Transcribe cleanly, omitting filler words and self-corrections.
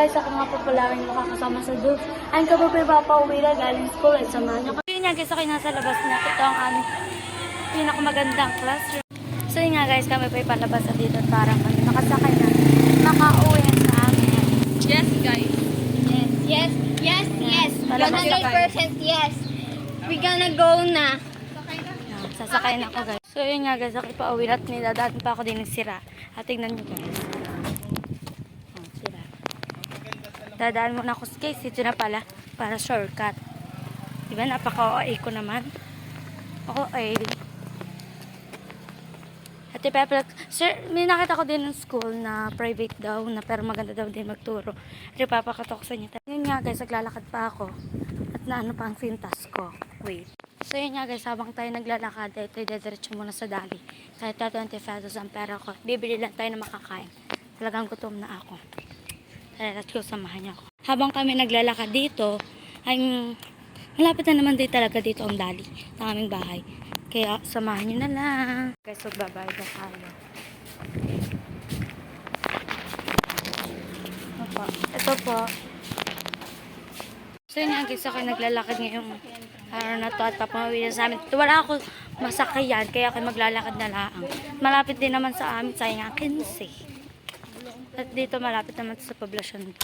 guys, ako nga po pala rin makakasama sa Dove. Ang kapapay papauwi na galing school at samahan nyo. Yun nga guys, ako nasa labas na. Ito ang aming pinakamagandang classroom. So yun nga guys, kami pa palabas na dito at parang kami nakasakay na. Makauwi na sa amin. Yes, guys. Yes. 100% yes. We gonna go na. Sasakay na ako guys. So yun nga guys, ako pauwi na at nidadaan pa ako din ng sira. At tignan nyo guys. Oh, sira. Dadaan muna ako guys, ito na pala. Para shortcut. Diba, napaka-OA ko naman. OA. At ipapalak, sir, may nakita ko din ng school na private daw, na pero maganda daw din magturo. At ipapakatok sa inyo. Yun nga guys, naglalakad pa ako. At naano pa ang sintas ko. Wait. So yun nga guys, habang tayo naglalakad, ito diretso muna sa dali. Kahit 20 pesos ang pera ko. Bibili lang tayo na makakain. Talagang gutom na ako. Tara, let's go, samahan niyo ako. Habang kami naglalakad dito, ay malapit na naman din talaga dito ang dali ng aming bahay. Kaya samahan niyo na lang. Guys, magbabayad na tayo. Opo. Ito po. So yun nga guys, ako naglalakad ngayong araw na to at papamawin na sa amin. Wala ako masakayan, kaya ako maglalakad na lang. Malapit din naman sa amin, sayang 15. At dito malapit naman sa poblasyon.